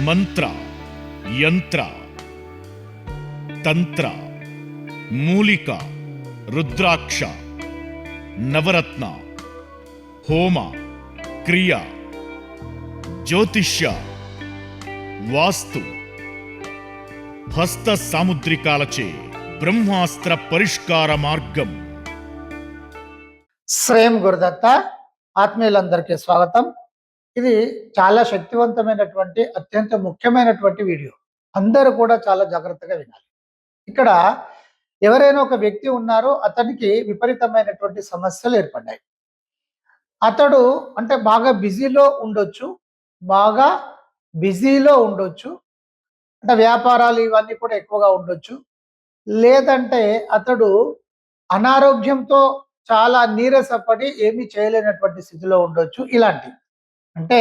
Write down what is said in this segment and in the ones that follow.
మంత్ర, యంత్ర, తంత్ర, మూలిక, రుద్రాక్ష, నవరత్న, హోమ, క్రియ, జ్యోతిష్య, వాస్తు, హస్త సాముద్రికాలచే బ్రహ్మాస్త్ర పరిష్కార మార్గం. శ్రేయం గురుదత్త. ఆత్మీయులందరికీ స్వాగతం. ఇది చాలా శక్తివంతమైనటువంటి అత్యంత ముఖ్యమైనటువంటి వీడియో. అందరూ కూడా చాలా జాగ్రత్తగా వినాలి. ఇక్కడ ఎవరైనా ఒక వ్యక్తి ఉన్నారో అతనికి విపరీతమైనటువంటి సమస్యలు ఏర్పడ్డాయి. అతడు అంటే బాగా బిజీలో ఉండొచ్చు, బాగా అంటే వ్యాపారాలు ఇవన్నీ కూడా ఎక్కువగా ఉండొచ్చు. లేదంటే అతడు అనారోగ్యంతో చాలా నీరసపడి ఏమీ చేయలేనటువంటి స్థితిలో ఉండొచ్చు. ఇలాంటివి అంటే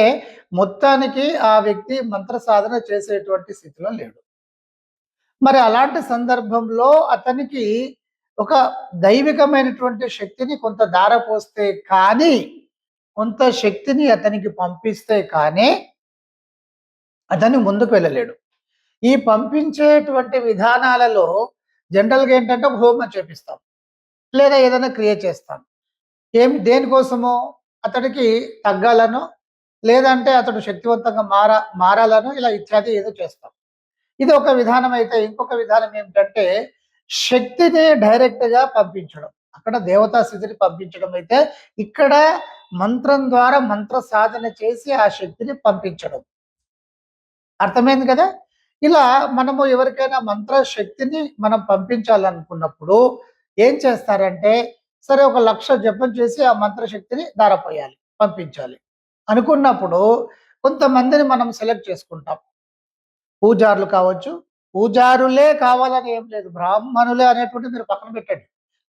మొత్తానికి ఆ వ్యక్తి మంత్ర సాధన చేసేటువంటి స్థితిలో లేడు. మరి అలాంటి సందర్భంలో అతనికి ఒక దైవికమైనటువంటి శక్తిని కొంత ధారపోస్తే కానీ, కొంత శక్తిని అతనికి పంపిస్తే కానీ అతను ముందుకు వెళ్ళలేడు. ఈ పంపించేటువంటి విధానాలలో జనరల్గా ఏంటంటే హోమం చేపిస్తాం, లేదా ఏదైనా క్రియేట్ చేస్తాం. దేనికోసమో అతడికి తగ్గాలను, లేదంటే అతడు శక్తివంతంగా మారాలను, ఇలా ఇత్యాది ఏదో చేస్తాం. ఇది ఒక విధానం. అయితే ఇంకొక విధానం ఏమిటంటే శక్తిని డైరెక్ట్గా పంపించడం. అక్కడ దేవతా స్థితిని పంపించడం. అయితే ఇక్కడ మంత్రం ద్వారా మంత్ర సాధన చేసి ఆ శక్తిని పంపించడం. అర్థమైంది కదా? ఇలా మనము ఎవరికైనా మంత్ర శక్తిని మనం పంపించాలనుకున్నప్పుడు ఏం చేస్తారంటే, సరే 1,00,000 జపం చేసి ఆ మంత్రశక్తిని ధారపోయాలి, పంపించాలి అనుకున్నప్పుడు కొంతమందిని మనం సెలెక్ట్ చేసుకుంటాం. పూజారులు కావచ్చు, పూజారులే కావాలని ఏం లేదు, బ్రాహ్మణులే అనేటువంటి మీరు పక్కన పెట్టండి.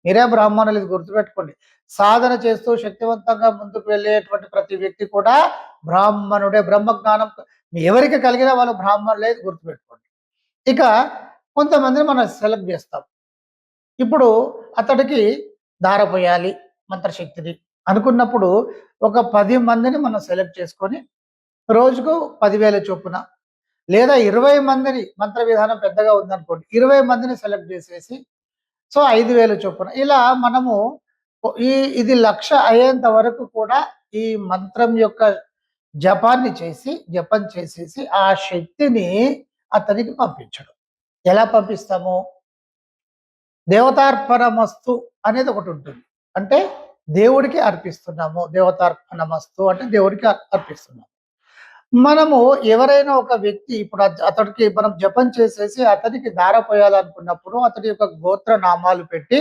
మీరే బ్రాహ్మణులు, ఇది గుర్తుపెట్టుకోండి. సాధన చేస్తూ శక్తివంతంగా ముందుకు వెళ్ళేటువంటి ప్రతి వ్యక్తి కూడా బ్రాహ్మణుడే. బ్రహ్మజ్ఞానం ఎవరికి కలిగినా వాళ్ళు బ్రాహ్మణులే, గుర్తుపెట్టుకోండి. ఇక కొంతమందిని మనం సెలెక్ట్ చేస్తాం. ఇప్పుడు అతడికి ధారపోయాలి మంత్రశక్తిని అనుకున్నప్పుడు ఒక 10 మందిని మనం సెలెక్ట్ చేసుకొని రోజుకు 10,000 చొప్పున, లేదా 20 మందిని, మంత్ర విధానం పెద్దగా ఉందనుకోండి 20 మందిని సెలెక్ట్ చేసేసి సో 5,000 చొప్పున, ఇలా మనము ఇది 1,00,000 అయ్యేంత వరకు కూడా ఈ మంత్రం యొక్క జపం చేసేసి ఆ శక్తిని అతనికి పంపించడం. ఎలా పంపిస్తాము? దేవతార్పణమస్తు అనేది ఒకటి ఉంటుంది. అంటే దేవుడికి అర్పిస్తున్నాము. దేవతార్పణమస్తు అంటే దేవుడికి అర్పిస్తున్నాము. మనము ఎవరైనా ఒక వ్యక్తి ఇప్పుడు అతడికి మనం జపం చేసేసి అతనికి ధారపోయాలనుకున్నప్పుడు అతని యొక్క గోత్ర నామాలు పెట్టి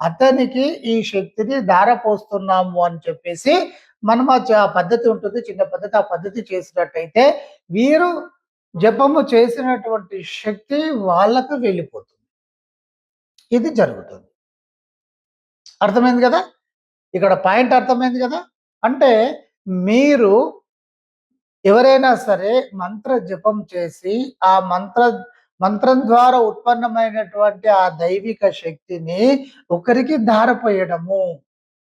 అతనికి ఈ శక్తిని ధారపోస్తున్నాము అని చెప్పేసి మనం ఆ పద్ధతి ఉంటుంది, చిన్న పద్ధతి. ఆ పద్ధతి చేసినట్టయితే వీరు జపము చేసినటువంటి శక్తి వాళ్ళకు వెళ్ళిపోతుంది. ఇది జరుగుతుంది. అర్థమైంది కదా? ఇక్కడ పాయింట్ అర్థమైంది కదా? అంటే మీరు ఎవరైనా సరే మంత్ర జపం చేసి ఆ మంత్రం ద్వారా ఉత్పన్నమైనటువంటి ఆ దైవిక శక్తిని ఒకరికి ధారపోయడము,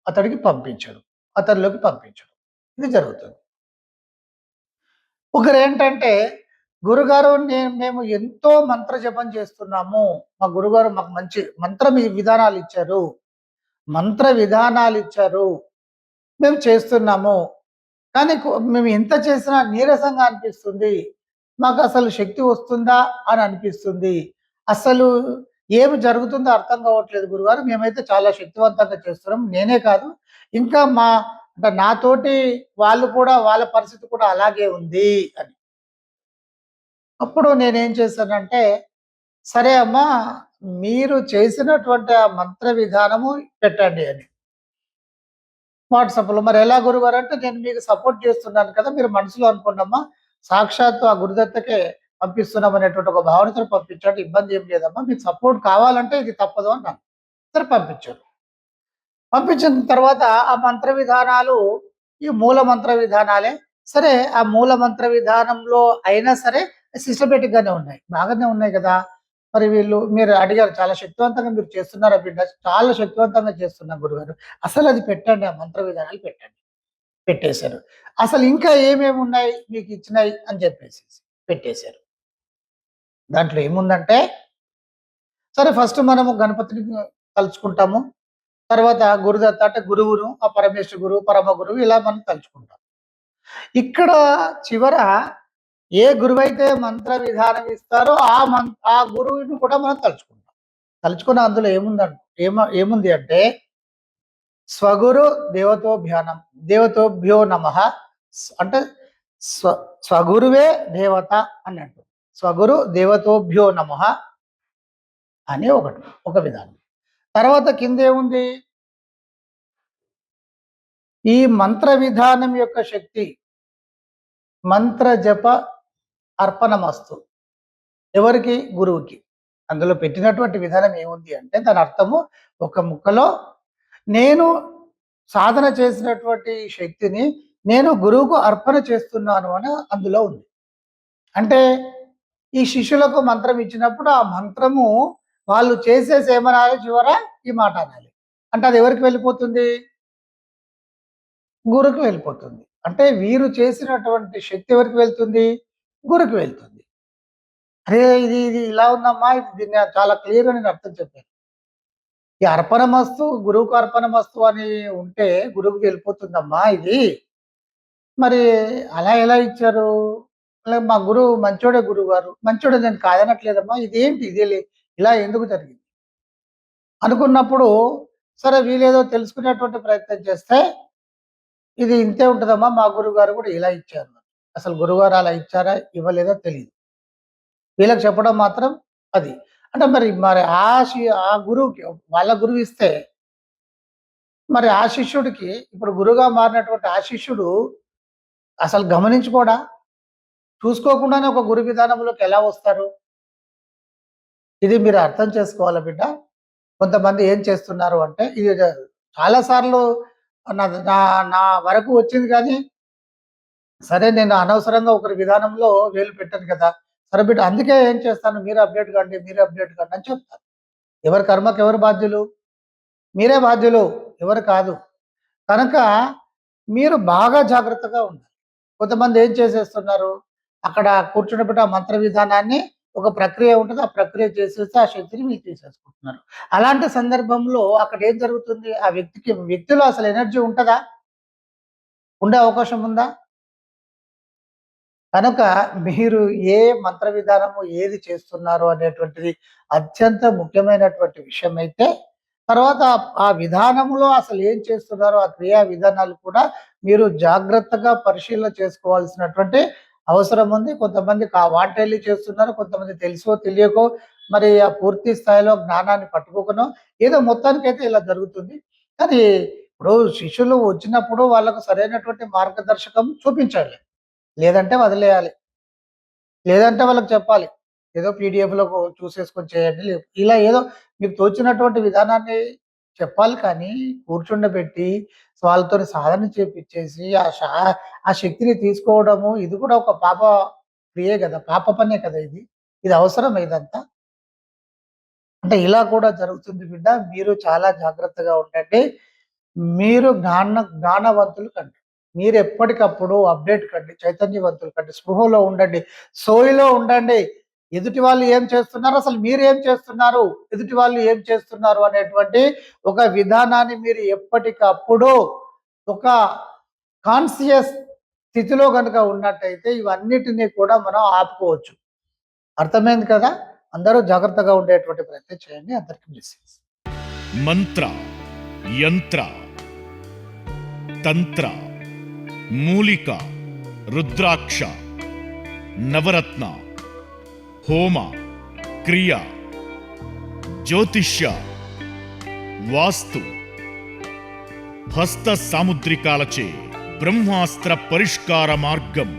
అతడికి పంపించడం, అతనిలోకి పంపించడం, ఇది జరుగుతుంది. ఒకరు ఏంటంటే, గురుగారు మేము ఎంతో మంత్ర జపం చేస్తున్నాము, మా గురుగారు మాకు మంచి మంత్ర విధానాలు ఇచ్చారు, మేము చేస్తున్నాము, కానీ మేము ఎంత చేసినా నీరసంగా అనిపిస్తుంది, మాకు అసలు శక్తి వస్తుందా అని అనిపిస్తుంది, అసలు ఏమి జరుగుతుందో అర్థం కావట్లేదు గురుగారు, మేమైతే చాలా శక్తివంతంగా చేస్తున్నాం, నేనే కాదు ఇంకా అంటే నాతోటి వాళ్ళు కూడా, వాళ్ళ పరిస్థితి కూడా అలాగే ఉంది అని. అప్పుడు నేనేం చేశానంటే, సరే అమ్మా, మీరు చేసినటువంటి ఆ మంత్ర విధానము పెట్టండి అని వాట్సాప్లో. మరి ఎలా గురుగారు అంటే, నేను మీకు సపోర్ట్ చేస్తున్నాను కదా, మీరు మనసులో అనుకోండమ్మా, సాక్షాత్తు ఆ గురుదత్తకే పంపిస్తున్నాం అనేటువంటి ఒక భావనతో పంపించండి, ఇబ్బంది ఏం లేదమ్మా, మీకు సపోర్ట్ కావాలంటే ఇది తప్పదు అన్నాను. సరే పంపించారు. పంపించిన తర్వాత ఆ మంత్ర విధానాలు ఈ మూల మంత్ర విధానాలే. సరే ఆ మూల మంత్ర విధానంలో అయినా సరే సిస్టమేటిక్గానే ఉన్నాయి, బాగానే ఉన్నాయి కదా. మరి మీరు అడిగారు, చాలా శక్తివంతంగా మీరు చేస్తున్నారా బిడ్డ? చాలా శక్తివంతంగా చేస్తున్నాం గురుగారు. అసలు అది పెట్టండి, ఆ మంత్ర విధానాలు పెట్టండి. పెట్టేశారు. అసలు ఇంకా ఏమేమి ఉన్నాయి మీకు ఇచ్చినాయి అని చెప్పేసి పెట్టేశారు. దాంట్లో ఏముందంటే, సరే ఫస్ట్ మనము గణపతిని తలుచుకుంటాము. తర్వాత గురుదత్త అంటే గురువును, ఆ పరమేశ గురువు, పరమ గురువు ఇలా మనం తలుచుకుంటాం. ఇక్కడ చివర ఏ గురువైతే మంత్ర విధానం ఇస్తారో ఆ గురువుని కూడా మనం తలుచుకుంటాం. తలుచుకున్న అందులో ఏముంది అంటే స్వగురు దేవతోభ్యానం దేవతోభ్యో నమః అంటే స్వగురువే దేవత అన్నట్టు. స్వగురు దేవతోభ్యో నమః అని ఒక విధానం. తర్వాత కిందేముంది, ఈ మంత్ర విధానం యొక్క శక్తి మంత్ర జప అర్పణమస్తు. ఎవరికి? గురువుకి. అందులో పెట్టినటువంటి విధానం ఏముంది అంటే దాని అర్థము ఒక ముక్కలో నేను సాధన చేసినటువంటి శక్తిని నేను గురువుకు అర్పణ చేస్తున్నాను అని అందులో ఉంది. అంటే ఈ శిష్యులకు మంత్రం ఇచ్చినప్పుడు ఆ మంత్రము వాళ్ళు చేసేసి ఏమనాలి, చివర ఈ మాట అనాలి. అంటే అది ఎవరికి వెళ్ళిపోతుంది? గురువుకి వెళ్ళిపోతుంది. అంటే వీరు చేసినటువంటి శక్తి ఎవరికి వెళ్తుంది? గురువుకి వెళ్తుంది. అరే ఇది ఇది ఇలా ఉందమ్మా, దీన్ని చాలా క్లియర్‌గా నేను అర్థం చెప్పాను. ఈ అర్పణమస్తు, గురువుకు అర్పణమస్తు అని ఉంటే గురువుకి వెళ్ళిపోతుందమ్మా ఇది. మరి అలా ఎలా ఇచ్చారు? మా గురువు మంచోడే గురువుగారు. మంచోడే, నేను కాదనట్లేదమ్మా. ఇదేంటి ఇలా ఎందుకు జరిగింది? అనుకున్నప్పుడు సరే వీళ్ళేదో తెలుసుకునేటువంటి ప్రయత్నం చేస్తే ఇది ఇంతే ఉంటదమ్మా, మా గురువుగారు కూడా ఇలా ఇచ్చారు. అసలు గురువుగారు అలా ఇచ్చారా, ఇవ్వలేదో తెలీదు. వీళ్ళకి చెప్పడం మాత్రం అది. అంటే మరి ఆ గురువుకి వాళ్ళ గురువు ఇస్తే మరి ఆ శిష్యుడికి ఇప్పుడు గురువుగా మారినటువంటి ఆ శిష్యుడు అసలు గమనించుకోడా? చూసుకోకుండానే ఒక గురు విధానంలోకి ఎలా వస్తారు? ఇది మీరు అర్థం చేసుకోవాలి బిడ్డ. కొంతమంది ఏం చేస్తున్నారు అంటే ఇది చాలా సార్లు నా నా నా వరకు వచ్చింది కానీ, సరే నేను అనవసరంగా ఒకరి విధానంలో వేలు పెట్టాను కదా! సరే బిడ్డ అందుకే ఏం చేస్తాను, మీరు అప్డేట్ కండి అని చెప్తాను. ఎవరి కర్మకు ఎవరు బాధ్యులు? మీరే బాధ్యులు, ఎవరు కాదు. కనుక మీరు బాగా జాగ్రత్తగా ఉండాలి. కొంతమంది ఏం చేసేస్తున్నారు, అక్కడ కూర్చున్నప్పుడు ఆ మంత్ర విధానాన్ని ఒక ప్రక్రియ ఉంటుంది. ఆ ప్రక్రియ చేసేసి ఆ శక్తిని మీరు తీసేసుకుంటున్నారు. అలాంటి సందర్భంలో అక్కడ ఏం జరుగుతుంది? ఆ వ్యక్తిలో అసలు ఎనర్జీ ఉంటదా? ఉండే అవకాశం ఉందా? కనుక మీరు ఏ మంత్ర విధానము ఏది చేస్తున్నారు అనేటువంటిది అత్యంత ముఖ్యమైనటువంటి విషయం అయితే, తర్వాత ఆ విధానంలో అసలు ఏం చేస్తున్నారో ఆ క్రియా విధానాలు కూడా మీరు జాగ్రత్తగా పరిశీలన చేసుకోవాల్సినటువంటి అవసరం ఉంది. కొంతమంది వాంటెళ్ళి చేస్తున్నారు, కొంతమంది తెలుసో తెలియకో మరి ఆ పూర్తి స్థాయిలో జ్ఞానాన్ని పట్టుకోకనో ఏదో మొత్తానికైతే ఇలా జరుగుతుంది. కానీ ఇప్పుడు శిష్యులు వచ్చినప్పుడు వాళ్ళకు సరైనటువంటి మార్గదర్శకం చూపించాలి. లేదంటే వదిలేయాలి. లేదంటే వాళ్ళకి చెప్పాలి. ఏదో పీడిఎఫ్‌లో చూసేసుకొని చేయండి. ఇలా ఏదో మీకు తోచినటువంటి విధానాన్ని చెప్పాలి కానీ, కూర్చుండబెట్టి వాళ్ళతోని సాధన చేపిచ్చేసి ఆ శక్తిని తీసుకోవడము ఇది కూడా ఒక పాప క్రియే గదా! పాప పనే కదా ఇది. ఇది అవసరమా ఇదంతా? అంటే ఇలా కూడా జరుగుతుంది బిడ్డ. మీరు చాలా జాగ్రత్తగా ఉండండి. మీరు జ్ఞానవంతులు కండి. మీరు ఎప్పటికప్పుడు అప్డేట్ కండి, చైతన్యవంతులు కండి, స్పృహలో ఉండండి, సోయిలో ఉండండి. ఎదుటి వాళ్ళు ఏం చేస్తున్నారు, అసలు మీరు ఏం చేస్తున్నారు, ఎదుటి వాళ్ళు ఏం చేస్తున్నారు అనేటువంటి ఒక విధానాన్ని మీరు ఎప్పటికప్పుడు ఒక కాన్షియస్ స్థితిలో గనుక ఉన్నట్టయితే ఇవన్నిటిని కూడా మనం ఆపుకోవచ్చు. అర్థమైంది కదా? అందరూ జాగ్రత్తగా ఉండేటువంటి ప్రయత్నం చేయండి. అందరికీ బ్లెస్సింగ్స్. మంత్ర, యంత్ర, తంత్ర, మూలిక, రుద్రాక్ష, నవరత్న, హోమ, క్రియ, జ్యోతిష్య, వాస్తు, హస్త సాముద్రికాలచే బ్రహ్మాస్త్ర పరిష్కార మార్గం